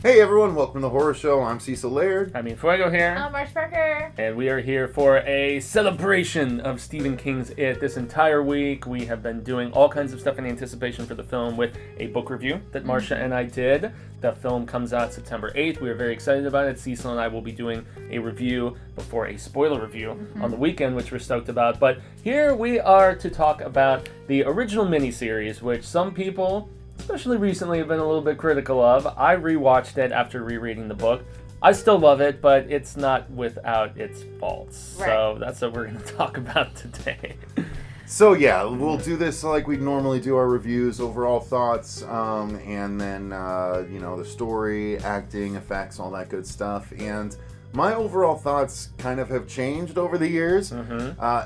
Hey everyone, welcome to the Horror Show. I'm Cecil Laird. I mean, Fuego here. I'm Marcia Parker. And we are here for a celebration of Stephen King's It. This entire week, we have been doing all kinds of stuff in anticipation for the film with a book review that Marcia and I did. The film comes out September 8th. We are very excited about it. Cecil and I will be doing a review before a spoiler review on the weekend, which we're stoked about. But here we are to talk about the original miniseries, which some people, especially recently, have been a little bit critical of. I rewatched it after rereading the book. I still love it, but it's not without its faults. Right. So that's what we're going to talk about today. So yeah, we'll do this like we normally do our reviews, overall thoughts, and then, the story, acting, effects, all that good stuff. And my overall thoughts kind of have changed over the years.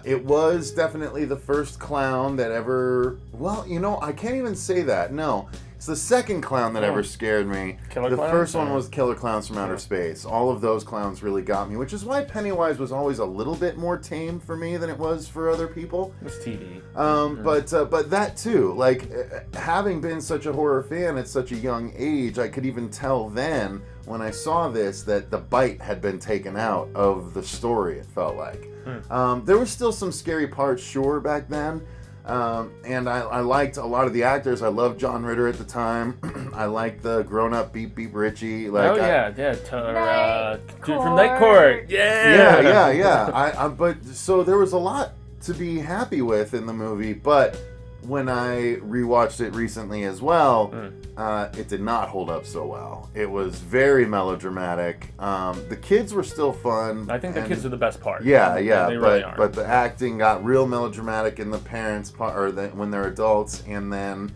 It was definitely the first clown that ever... Well, I can't even say that. No. It's the second clown that ever scared me. Killer the Clowns? first one was Killer Clowns from Outer Space. All of those clowns really got me, which is why Pennywise was always a little bit more tame for me than it was for other people. It was TV. But that too, like, having been such a horror fan at such a young age, I could even tell then when I saw this that the bite had been taken out of the story, it felt like. There were still some scary parts, sure, back then. And I liked a lot of the actors. I loved John Ritter at the time. I liked the grown-up Beep Beep Richie. Dude from Night Court. Yeah. But so there was a lot to be happy with in the movie, but when I rewatched it recently as well, it did not hold up so well. It was very melodramatic. The kids were still fun. I think the kids are the best part. Yeah, They really are. But the acting got real melodramatic in the parents' part, or when they're adults, and then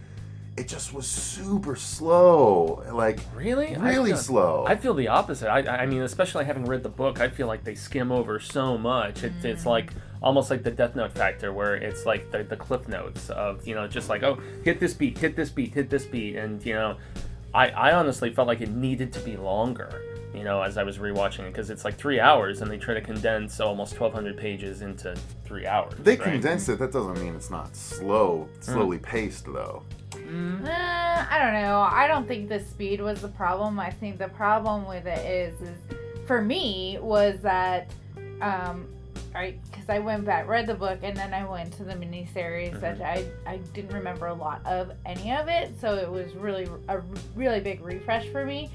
it just was super slow. Like, really slow. I feel the opposite. I mean, especially having read the book, I feel like they skim over so much. It's like almost like the Death Note factor, where it's like the cliff notes of, just like, oh, hit this beat, hit this beat, hit this beat. And, I honestly felt like it needed to be longer, as I was rewatching it, because it's like 3 hours and they try to condense almost 1,200 pages into 3 hours. They condensed it. That doesn't mean it's not slowly paced, though. I don't know. I don't think the speed was the problem. I think the problem with it is for me, was that, because I went back, read the book, and then I went to the miniseries, and I didn't remember a lot of any of it, so it was a really big refresh for me.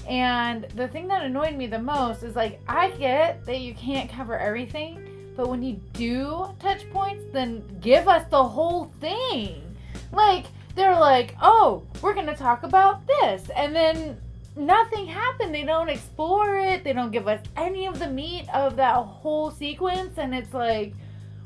And the thing that annoyed me the most is, like, I get that you can't cover everything, but when you do touch points, then give us the whole thing. Like, they're like, oh, we're going to talk about this. And then nothing happened. They don't explore it. They don't give us any of the meat of that whole sequence. And it's like,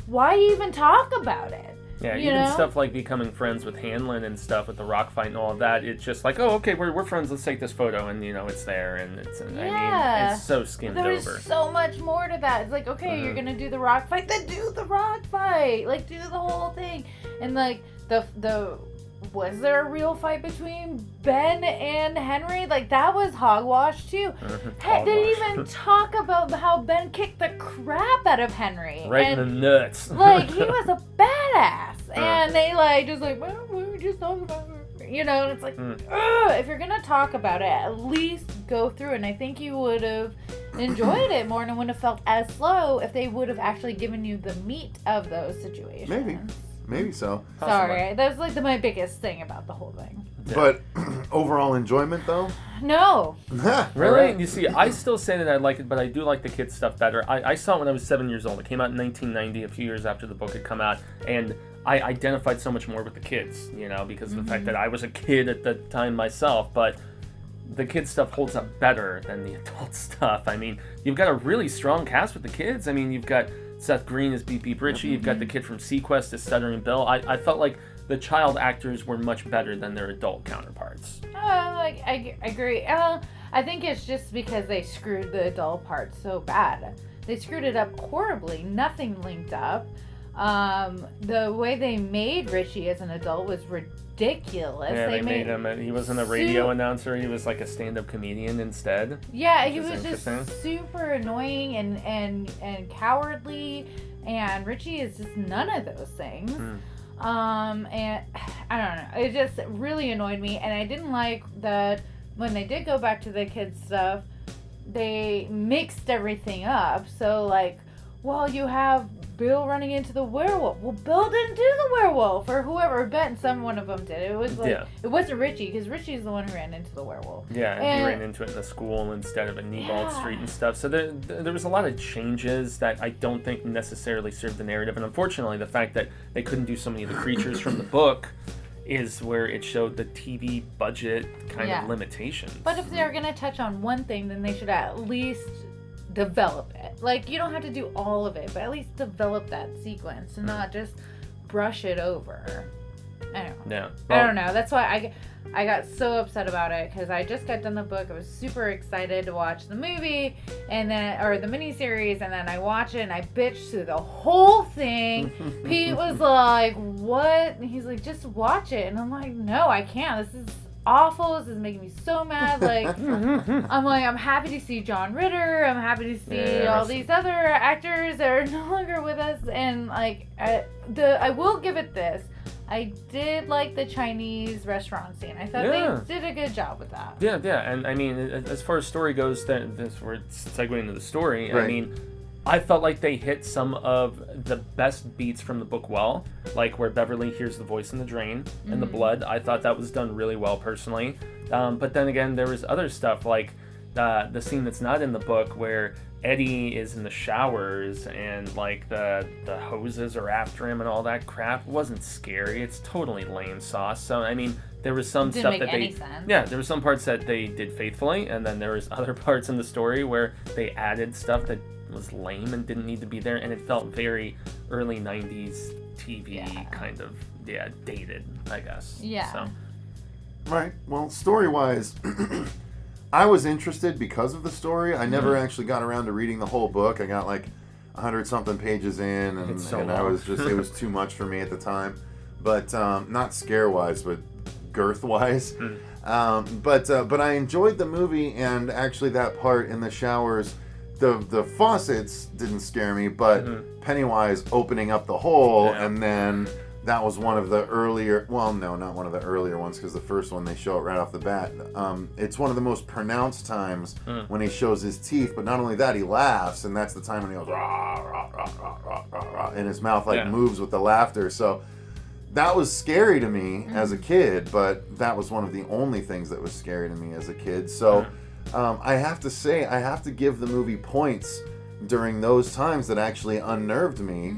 why even talk about it? Yeah, even stuff like becoming friends with Hanlon and stuff with the rock fight and all of that. It's just like, oh, okay, we're friends. Let's take this photo, and it's there, and it's. I mean, it's so skimmed over. There's so much more to that. It's like, okay, you're gonna do the rock fight, then do the rock fight. Like, do the whole thing, and like the. Was there a real fight between Ben and Henry? Like, that was hogwash too. They didn't even talk about how Ben kicked the crap out of Henry. Right in the nuts. Like, he was a badass. And they well, we just talk about it. And it's like, if you're going to talk about it, at least go through it. And I think you would have enjoyed it more and it wouldn't have felt as slow if they would have actually given you the meat of those situations. Maybe so. Sorry, that was my biggest thing about the whole thing. Yeah. But overall enjoyment, though? No. Really? You see, I still say that I like it, but I do like the kids' stuff better. I saw it when I was 7 years old. It came out in 1990, a few years after the book had come out, and I identified so much more with the kids, because of the fact that I was a kid at the time myself, but the kids' stuff holds up better than the adult stuff. I mean, you've got a really strong cast with the kids. I mean, you've got Seth Green as Beep Beep Richie. You've got the kid from Sequest as Stuttering Bill. I felt like the child actors were much better than their adult counterparts. I agree. I think it's just because they screwed the adult part so bad. They screwed it up horribly. Nothing linked up. The way they made Richie as an adult was ridiculous. Yeah, they made him. He wasn't a radio announcer. He was like a stand-up comedian instead. Yeah, he was just super annoying and cowardly. And Richie is just none of those things. And I don't know. It just really annoyed me. And I didn't like that when they did go back to the kids stuff, they mixed everything up. So like, well, you have Bill running into the werewolf. Well, Bill didn't do the werewolf, or whoever. Bet one of them did. It was like, it wasn't Richie, because Richie's the one who ran into the werewolf. Yeah, and he ran into it in the school instead of at Niebald Street and stuff. So there was a lot of changes that I don't think necessarily served the narrative. And unfortunately, the fact that they couldn't do so many of the creatures from the book is where it showed the TV budget kind of limitations. But if they're going to touch on one thing, then they should at least develop it. Like, you don't have to do all of it, but at least develop that sequence and not just brush it over. I don't know. Yeah. I don't know. That's why I got so upset about it, because I just got done the book. I was super excited to watch the movie or the miniseries, and then I watch it and I bitched through the whole thing. Pete was like, "What?" And he's like, "Just watch it." And I'm like, "No, I can't. This is awful. This is making me so mad." Like, I'm like, I'm happy to see John Ritter. I'm happy to see all these other actors that are no longer with us. And like, I will give it this. I did like the Chinese restaurant scene. I thought they did a good job with that. Yeah, and I mean, as far as story goes, that's where it's segueing into the story. Right. I mean, I felt like they hit some of the best beats from the book well, like where Beverly hears the voice in the drain and the blood. I thought that was done really well personally. But then again, there was other stuff like the scene that's not in the book where Eddie is in the showers and like the hoses are after him and all that crap. It wasn't scary. It's totally lame sauce. So I mean, there was some Didn't stuff make that any sense. there were some parts that they did faithfully, and then there was other parts in the story where they added stuff that was lame and didn't need to be there, and it felt very early 90s TV kind of dated, I guess. Yeah. So. Right. Well, story-wise, I was interested because of the story. I never actually got around to reading the whole book. I got like 100-something pages in, and I was just, it was too much for me at the time. But not scare-wise, but girth-wise. But I enjoyed the movie, and actually that part in the showers, the faucets didn't scare me, but Pennywise opening up the hole, and then that was one of the earlier, well, no, not one of the earlier ones, because the first one they show it right off the bat. It's one of the most pronounced times when he shows his teeth, but not only that, he laughs, and that's the time when he goes, rah, rah, rah, rah, rah, rah, rah, and his mouth like moves with the laughter. So that was scary to me as a kid, but that was one of the only things that was scary to me as a kid. So I have to say, I have to give the movie points during those times that actually unnerved me.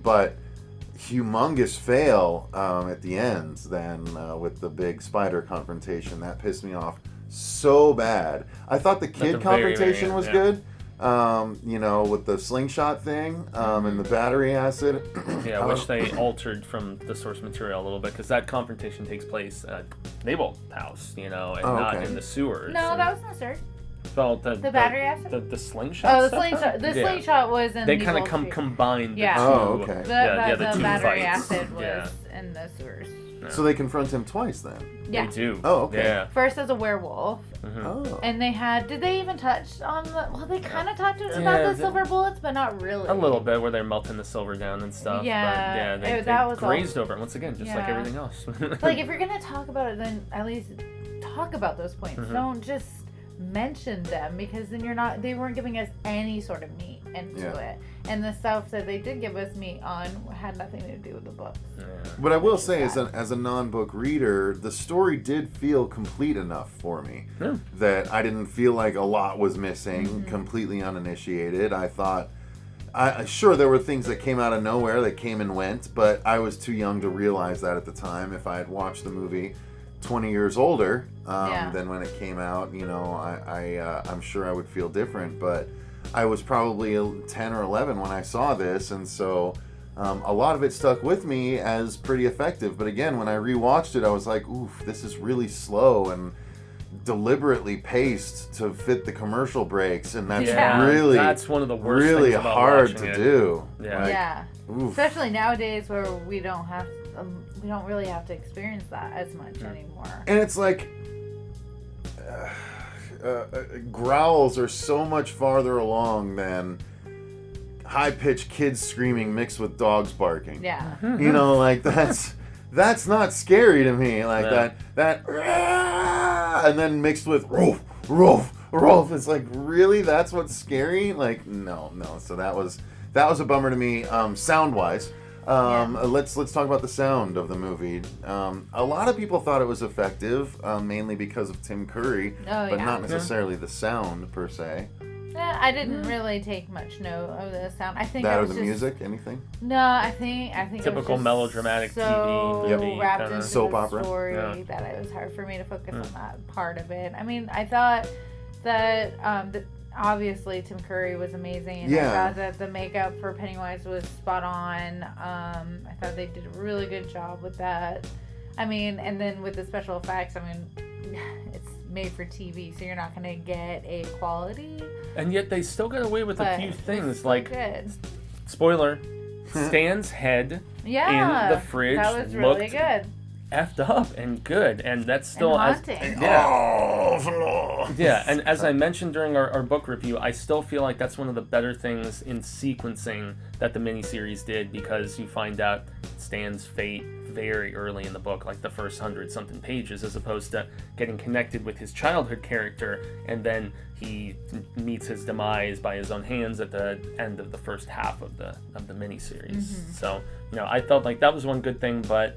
But humongous fail at the end then with the big spider confrontation. That pissed me off so bad. I thought the kid confrontation was good. You know, with the slingshot thing and the battery acid. Which they altered from the source material a little bit, because that confrontation takes place at Neighbor house, you know, and not in the sewers. No, that was in the search. Well, the battery acid? The slingshot. Oh, the slingshot. The slingshot was in. They kind of combined. Yeah. The two, oh, okay. The two battery fights. acid was in the sewers. No. So they confront him twice then? Yeah. They do. Oh, okay. Yeah. First as a werewolf. Oh. And they had, did they even touch on the, well, they kind of talked about the silver bullets, but not really. A little bit, where they're melting the silver down and stuff. Yeah. But they that was grazed over it once again, just like everything else. Like, if you're going to talk about it, then at least talk about those points. Don't just mention them, because then they weren't giving us any sort of meat into it, and the stuff that they did give us meat on had nothing to do with the book. But I will say, as a non-book reader, the story did feel complete enough for me that I didn't feel like a lot was missing, completely uninitiated. I thought, sure, there were things that came out of nowhere that came and went, but I was too young to realize that at the time. If I had watched the movie 20 years older than when it came out, you know, I'm sure I would feel different, but I was probably 10 or 11 when I saw this, and so a lot of it stuck with me as pretty effective. But again, when I rewatched it, I was like, oof, this is really slow and deliberately paced to fit the commercial breaks, and that's one of the worst really things about hard to watching it. do. Oof. Especially nowadays, where we don't really have to experience that as much anymore. And it's like growls are so much farther along than high-pitched kids screaming mixed with dogs barking. Yeah. You know, like that's that's not scary to me. Like No. that, and then mixed with Rolf, it's like, really? That's what's scary? Like, no. So that was a bummer to me, sound-wise. Let's talk about the sound of the movie. A lot of people thought it was effective, mainly because of Tim Curry, but not necessarily the sound per se. I didn't really take much note of the sound. I think That I or was the just, music, anything? No, I think Typical I was just melodramatic so TV movie wrapped kinda. into Soap the opera. story that it was hard for me to focus on that part of it. I mean, I thought that obviously Tim Curry was amazing, and I thought that the makeup for Pennywise was spot on. I thought they did a really good job with that. I mean, and then with the special effects, I mean, it's made for TV, so you're not going to get a quality. And yet they still got away with a few things, like, good. spoiler, Stan's head Yeah, in the fridge that was really looked good. effed up and good, and that's still And haunting. Yeah, and as I mentioned during our book review, I still feel like that's one of the better things in sequencing that the miniseries did, because you find out Stan's fate very early in the book, like the first 100-something pages, as opposed to getting connected with his childhood character, and then he meets his demise by his own hands at the end of the first half of the miniseries. Mm-hmm. So, I felt like that was one good thing, but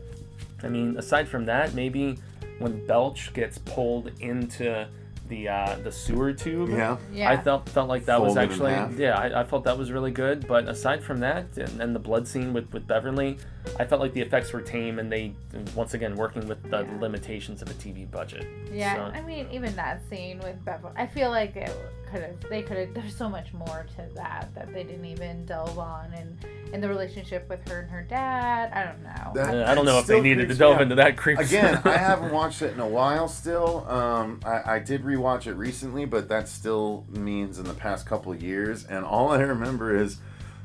I mean, aside from that, maybe when Belch gets pulled into the sewer tube, I felt like that was Folded in actually, half. I felt that was really good. But aside from that, and the blood scene with Beverly, I felt like the effects were tame, and they, once again, working with the limitations of a TV budget. Yeah, So, I mean, even that scene with Beverly, I feel like they could have, there's so much more to that they didn't even delve on, and the relationship with her and her dad, I don't know. I don't know if they needed to delve into that creep. Again, I haven't watched it in a while still. I did rewatch it recently, but that still means in the past couple of years, and all I remember is,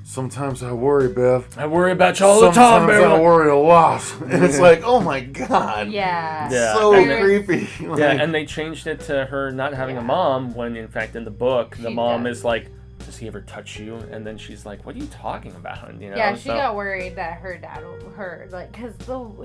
sometimes I worry, Beth. I worry about you all the time, Sometimes I worry a lot. And it's like, oh my god. Yeah. So creepy. Like, Yeah, and they changed it to her not having a mom, when in fact in the book, the mom is like, does he ever touch you? And then she's like, what are you talking about? Yeah, she got worried that her dad, because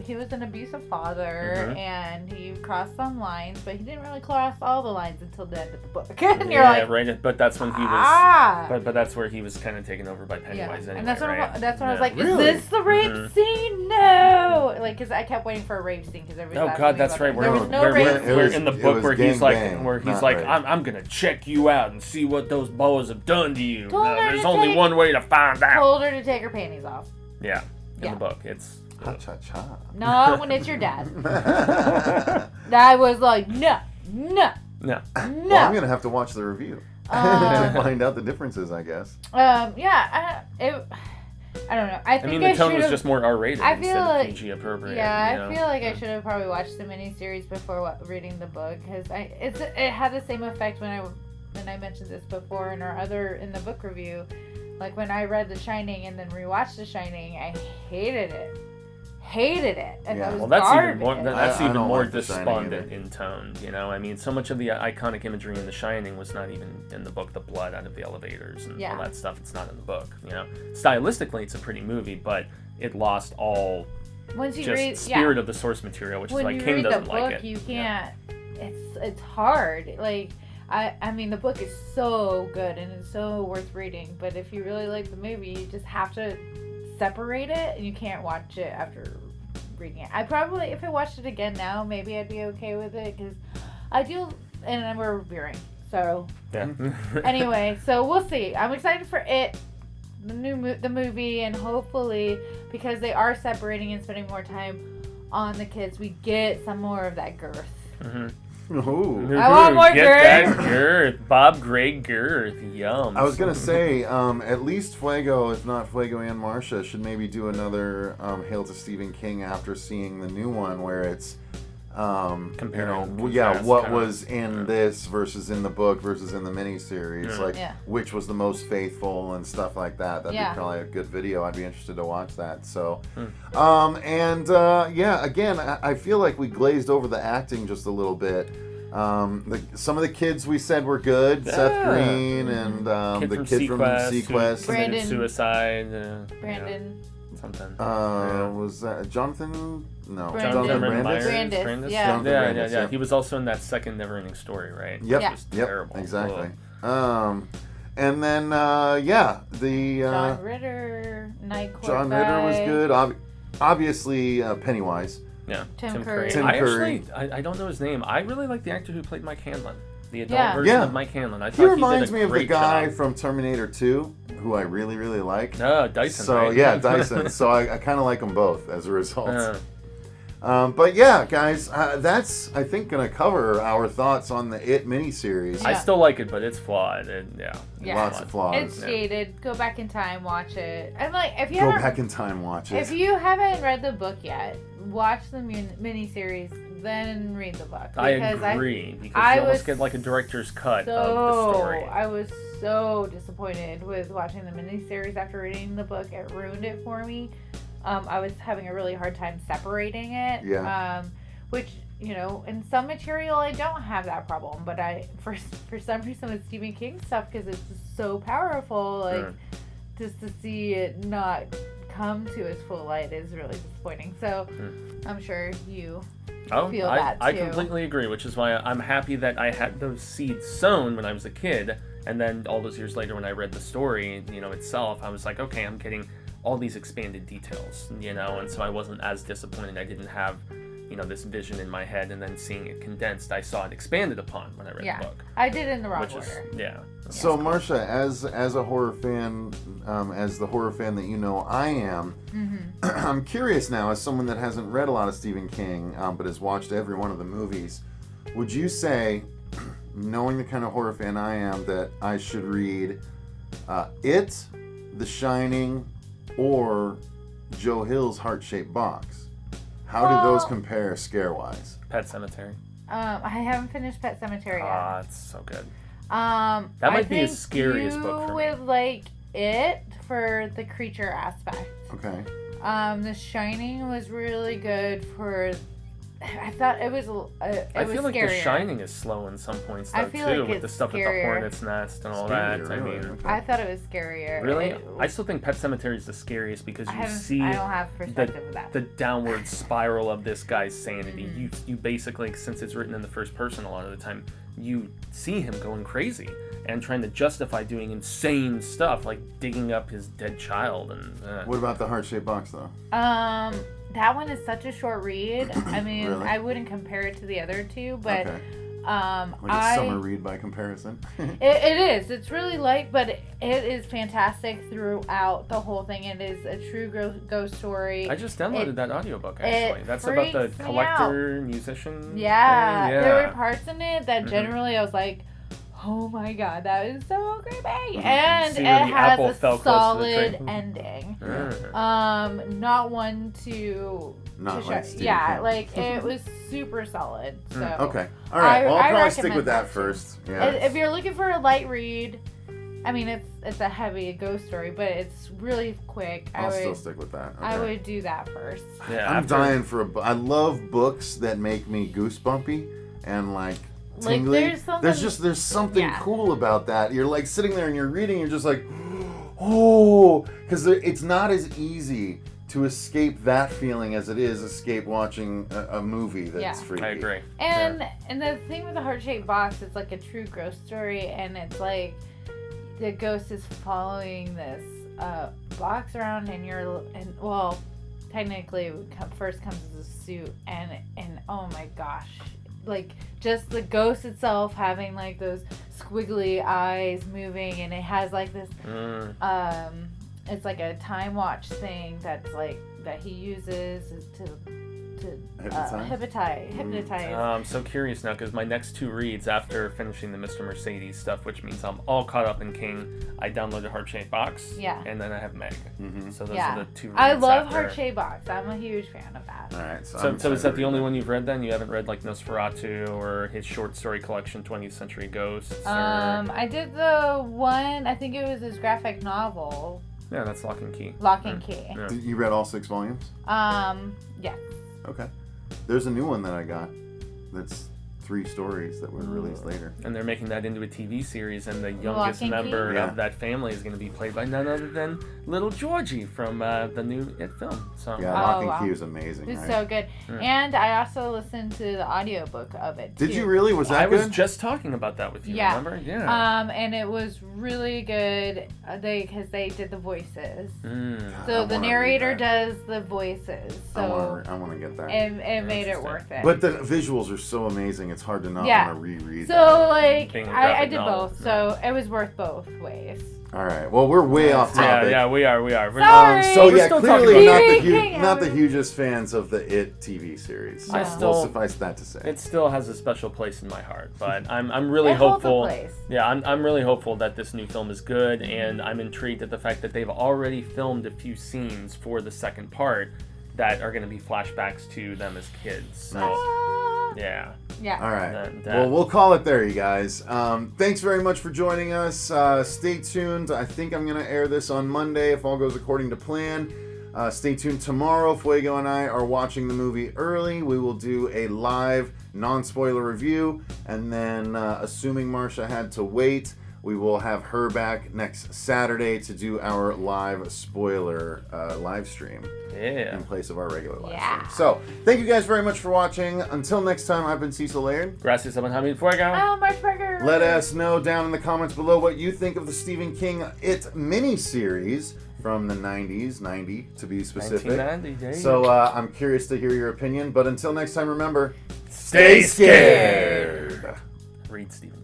he was an abusive father, and he crossed some lines, but he didn't really cross all the lines until the end of the book. And you're like, right. But that's when he was, but that's where he was kind of taken over by Pennywise anyway, and that's when right? I was like, Really? is this the rape scene? No! Like, because I kept waiting for a rape scene, because everybody Oh God, that's right. There was no rape scene. We're in the book where he's like, rape. I'm gonna check you out and see what those boas have done to you. Told her There's to only one way to find out. Told her to take her panties off. Yeah, in the book, it's Ha-cha-cha. Not when it's your dad. I was like, no. no. Well, I'm going to have to watch the review to find out the differences, I guess. I don't know. I think the tone was just more R-rated instead of PG appropriate. Yeah, I feel like I should have probably watched the miniseries before reading the book, because it had the same effect when I mentioned this before in the book review. Like when I read The Shining and then rewatched The Shining, I hated it. And Yeah. it was Well, that's garbage. even more. That's I even don't more like The Shining despondent either. in tone. I mean, so much of the iconic imagery in The Shining was not even in the book. The blood out of the elevators and all that stuff. It's not in the book. Stylistically, it's a pretty movie, but it lost all Once you just read, spirit of the source material, which is why King doesn't like it. You can't. It's hard. Like I mean, the book is so good and it's so worth reading. But if you really like the movie, you just have to separate it, and you can't watch it after reading it. I probably, if I watched it again now, maybe I'd be okay with it, because I do, and we're reviewing. So anyway, so we'll see. I'm excited for it, the movie, and hopefully, because they are separating and spending more time on the kids, we get some more of that girth. Ooh. I want more Get girth. that girth. Bob Gray girth. Yum. I was going to say, at least Fuego, if not Fuego and Marcia, should maybe do another Hail to Stephen King after seeing the new one, where it's Comparing, what kinda. was in this versus in the book versus in the miniseries, which was the most faithful and stuff like that. That'd be probably a good video. I'd be interested to watch that. So, again, I feel like we glazed over the acting just a little bit. Some of the kids we said were good, Seth Green and the kid from Sequest, Brandon suicide. Brandon. Something. Was that Jonathan? No. Brandon Brandis? Yeah. Jonathan Brandis, Yeah. He was also in that second Neverending Story, right? Yep. Yeah. Which was terrible. Exactly. Whoa. And then the John Ritter, Night Court John guy. Ritter was good. Obviously Pennywise. Yeah. Tim Curry. Tim I Curry. actually, I don't know his name. I really like the actor who played Mike Hanlon. The adult version Yeah. of Mike Hanlon. I He thought reminds did a me of the great guy job. from Terminator 2, who I really, really like. No, Dyson, So right? yeah, Dyson. So I kind of like them both as a result. Uh, But yeah, guys, that's I think gonna cover our thoughts on the It miniseries. I Yeah. still like it, but it's flawed. Yeah. Lots of flaws. It's dated. Go back in time, watch it. I'm like, if you Go haven't, back in time, watch it. if you haven't read the book yet, watch the miniseries, then read the book. I Because agree because I you almost was get like a director's cut of the story. I was so disappointed with watching the miniseries after reading the book. It ruined it for me. I was having a really hard time separating it. Yeah. Which, you know, in some material I don't have that problem, but for some reason with Stephen King stuff, because it's just so powerful, like just to see it not come to its full light is really disappointing. So I'm sure you feel that too. I completely agree, which is why I'm happy that I had those seeds sown when I was a kid, and then all those years later when I read the story, you know, itself, I was like, okay, I'm getting all these expanded details, you know, and so I wasn't as disappointed. I didn't have, you know, this vision in my head, and then seeing it condensed, I saw it expanded upon when I read the book. I did it in the wrong Which order. is, So Marcia, as a horror fan, as the horror fan that you know I am, I'm curious now, as someone that hasn't read a lot of Stephen King, but has watched every one of the movies, would you say, knowing the kind of horror fan I am, that I should read It, The Shining, or Joe Hill's Heart-Shaped Box? How do those compare scare-wise? Pet Sematary. I haven't finished Pet Sematary yet. Ah, it's so good. That might be his scariest book for me. You would like it for the creature aspect. Okay. The Shining was really good for. I thought it was. I feel like scarier. The Shining is slow in some points though I feel too, like with the it's stuff at the scarier. hornet's nest and all Scarier, that. I really? mean, Okay. I thought it was scarier. really, I still think Pet Sematary is the scariest because you see I don't have perspective of that. the downward spiral of this guy's sanity. You basically, since it's written in the first person a lot of the time, you see him going crazy and trying to justify doing insane stuff like digging up his dead child and. What about the Heart-Shaped Box, though? That one is such a short read. I mean, Really? I wouldn't compare it to the other two, but Okay. Like a summer read by comparison. it is. It's really light, but it is fantastic throughout the whole thing. It is a true ghost story. I just downloaded that audiobook actually. That's about the freaks me collector musician. Yeah, thing. there were parts in it that Mhm. generally I was like, oh my god, that is so creepy. And See it where the apple has fell a close to the solid tree. ending. Mm. Not one to Not like Stephen yeah, King. like it was super solid. So Okay. All right. Well, I'll I probably stick recommend with that that too. first. Yeah. If you're looking for a light read, I mean it's a heavy ghost story, but it's really quick. I'll still stick with that. Okay. I would do that first. Yeah, I'm after- dying for I love books that make me goosebumpy and like Like, tingly. there's there's something yeah. cool about that. You're like sitting there and you're reading, you're just like, oh, because it's not as easy to escape that feeling as it is escape watching a movie that's Yeah. freaky. I agree. And the thing with the heart-shaped box, it's like a true ghost story, and it's like the ghost is following this box around, and well, technically it first comes as a suit, and oh my gosh, like just the ghost itself having like those squiggly eyes moving, and it has like this it's like a time watch thing that's like that he uses to hypnotize. I'm so curious now because my next two reads after finishing the Mr. Mercedes stuff, which means I'm all caught up in King, I downloaded Heart-Shaped Box. Yeah. And then I have Meg. Mm-hmm. So those Yeah. are the two reads I love after. Heart-Shaped Box. I'm a huge fan of that. All right. So is that the only one you've read then? You haven't read like Nosferatu or his short story collection 20th Century Ghosts? Or... I did the one, I think it was his graphic novel, Yeah, that's Lock and Key. Lock and Key. Yeah. You read all 6 volumes? Yeah. Okay. There's a new one that I got that's 3 stories that were released later. And they're making that into a TV series, and the youngest Lock and member Key? of that family is going to be played by none other than little Georgie from the new It film. So Yeah, Oh, Lock and wow. Key was amazing, It's right? so good. And I also listened to the audiobook of it. Did too. you really? Was that I was good? just talking about that with you. Yeah. Remember? Yeah. And it was really good. Because they did the voices. Mm. So I the wanna narrator read that. does the voices. I So want to get that. it made it Interesting. worth it. But the visuals are so amazing, it's hard to not Yeah. want to reread so that. like Being a I graphic did novel, both. So it was worth both ways. All right. Well, we're way off topic. Yeah, we are. We're Sorry. So We're yeah, still clearly talking not about the, TV King, not the Howard. hugest fans of the It TV series. I still- Will suffice that to say. It still has a special place in my heart, but I'm really It holds a hopeful. place. Yeah, I'm really hopeful that this new film is good, and I'm intrigued at the fact that they've already filmed a few scenes for the second part that are going to be flashbacks to them as kids. So, Nice. yeah. Yeah. All right. And, Well, we'll call it there, you guys. Thanks very much for joining us. Stay tuned. I think I'm going to air this on Monday if all goes according to plan. Stay tuned tomorrow. Fuego and I are watching the movie early. We will do a live, non-spoiler review. And then, assuming Marcia had to wait, we will have her back next Saturday to do our live spoiler live stream Yeah. in place of our regular live Yeah. stream. So, thank you guys very much for watching. Until next time, I've been Cecil Laird. Gracias a Hamid Fuego. Oh, Marshburger. Let us know down in the comments below what you think of the Stephen King It miniseries from the 90 to be specific. 1990, yeah. So I'm curious to hear your opinion. But until next time, remember, Stay scared. Read Stephen